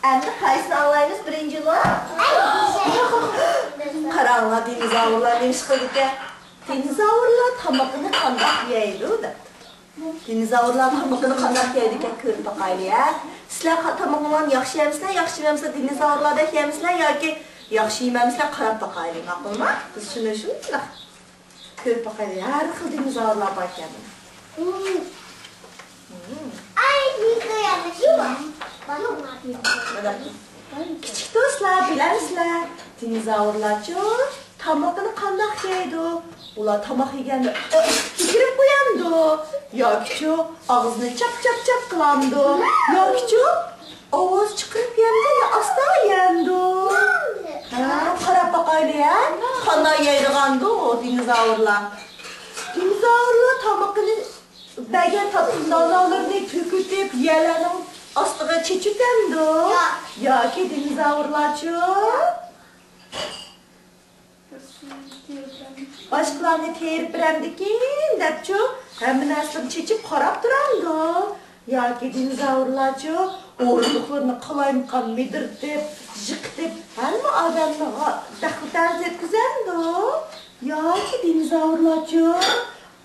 Endi qaysini anglaymiz birinchi lot? Qaranglar, dinozavrlar ne ish qildi ekan? Dinozavrlar tomoqini qandoq yeydi debdi. Dinozavrlar tomoqini qandoq yeydi ekan ko'rib boqaylik. Sizlar tomoqlarni yaxshi yemisizlar, yaxshi yemisizlar, dinozavrlardek yemisizlar yoki yaxshi yemamizlar qarab boqaylik, ma'qulmi? Biz shuni shunday ko'rib boqaylik. Har xil dinozavrlar bor ekan. Ay, Kichik do'stlar, bilasizlar, dinozavrlarcha tomoqini qandoq yeydi? Ular tomoq yeganda kirib qo'yamdi, yoki og'zini chap qilamdi, yoki ovoz chiqarib yemdi, yo asta yemdi. Qarab boqaylik, qanday yeydigandi dinozavrlar. Dinozavrlar tomoqini bagan topinlarni to'kitib, yalarning ostiga chechitamdi. Yoki dinozavrlarcha boshqalarni terib beramdikin debchi, hamma narsani chechib qarab turamdi. Yoki dinozavrlarcha o'rindiqlarni qalaymiqan midirtib, jiqitib, hamma odamni daxldan yetkazamdi. Yoki dinozavrlarcha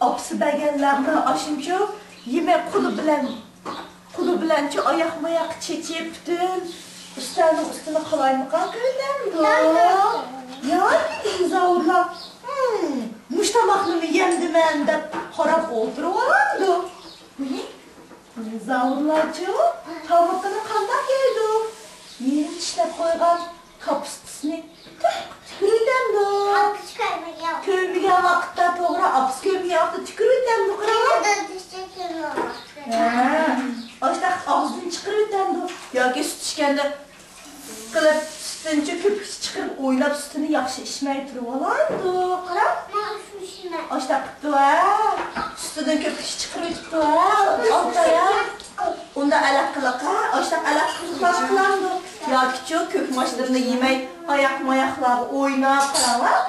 opsi baganlarni oshimcha yemak quli bilancha oyoq-moyoq chechib butun ustini qalaymiqan ko'rdamdi. Yoki dinozavrlar mushtamoqni yemdiman deb qarab o'tirib oladi. Dinozavrlarcha tomoqini qandoq yeydi? Yerim tishlab qo'ygan kapustasini tükürürdemdi. Köymüge vaqtda to'g'ri, apis köymüge vaqtda tükürürdemdi. Oshda og'zini chiqirurdemdi. Yoki sut ichganda qilib sütünce köpük çıkırıp oylab sütünü yaxshi içmey turib olardi. Qarab. Oshda qipti va sütüden köpük çıkırıptı va altaya. Unda alaqqilaqa, oshda alaqqilaqa qilandi. Yoki ko'k mashlarni yemay, oyoq-moyoqlari o'ynab qarab,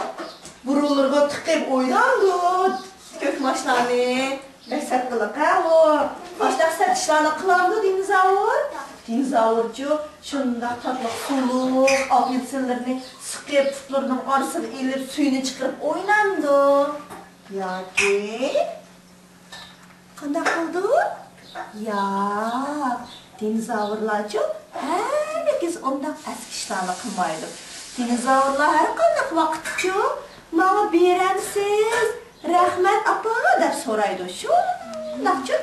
burullarga tiqib o'ynandi. Ko'k mashlarni esatqilaqa o. Oshda satishlarni qilandi dinozavr. Dinozavrcha shundoq tatlı suluq, apelsinlarni siqib, tutlarning orasiga elib, suyini chiqarib o'ynandi. Yoki qanday qildi? Ya, dinozavrlarcha herkes ondan eski işlerini qilmaydi. Dinozavrlar har qanday vaqtcha "Menga beramsiz, rahmat apa" deb so'raydi. Shundaqcha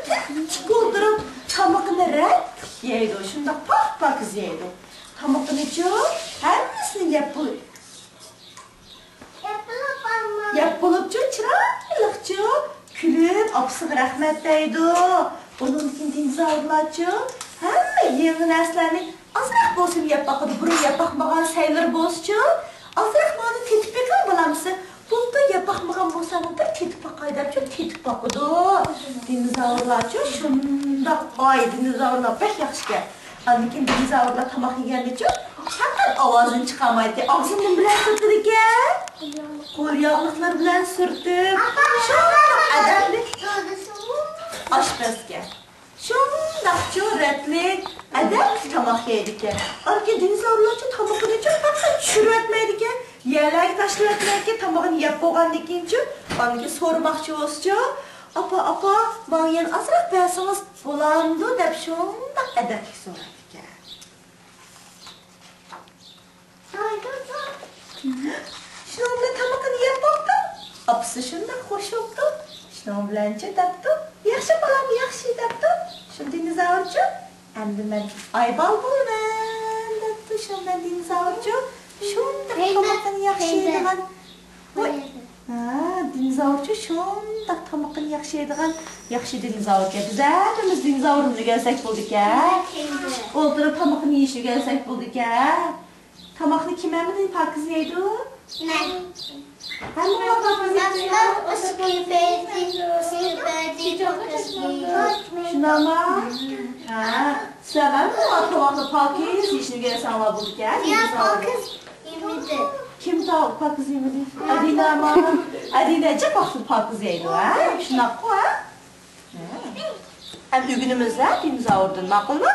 tik o'ldirib, tomoqni rat yeydi. Shundaq pak-pakiz yeydi. Tomoqni-chi hammasini yeb bo'libchi, chiroyliqcha kulib, opsiga rahmat deydi. Bunun için dinozavrlarcha hamma yangi narsalarni ozroq bo'lsin yeb boqadi. Burun yeb boqmagan saylar bo'lsa-chi, ozroq mani tetib bekan bo'lamsiz. Bunda yeb boqmagan bo'lsam bir tetib boqay debchi tetib boqadi. Dinozavrlarcha shundoq dinozavrlar pek yaxshi. Lekin dinozavrlar tomoq yeganda-chi faqat ovozini chiqarmaydi. Og'zini bilan surtdi ekan. Qo'l yog'liqlar bilan surtib, shundoq adabli oshpazga. Shundoq jur'atli adabli tomoq yeydi ekan. Lekin dinozavrlarcha tomoqni faqat tushirib etmaydi ekan. Yerlarga tashlab etmaydi, tomog'ini yeb bo'lgandan keyin-chi, onga so'rmoqchi bo'lsa-chi, "Apa, menga ozroq bersangiz bo'lamdi" deb shundoq adabli so'raydi ekan. Shunda tomoqni yeb bo'ldi. Apisi shundoq xush bo'ldi. Shuning bilanchi debdi, "Yaxshi bolam, yaxshi" debdi. Shu dinozavrcha, "Endi men aybol bo'laman" debdi. Shundan dinozavrcha shundoq tomoqni yaxshi yeydigan. Dinozavrcha shundoq tomoqni yaxshi yeydigan, yaxshi dinozavrga. Biz hammamiz dinozavrni o'rgansak bo'ldi-ekan. O'ltirib tomoqni yeyishni o'rgansak bo'ldi-ekan. Tomoqni kim hammadan pokiz yeydi? Şunama? Sen tomoqni pokiz yeyishni o'rgansanlar bo'ldi-ekan. Kim pokiz yemadi? Adinacha pokiz yeydi, ha? Shunaqa-ku, ha? Hem ügünümüzde dinozavrdan ma'qulmi?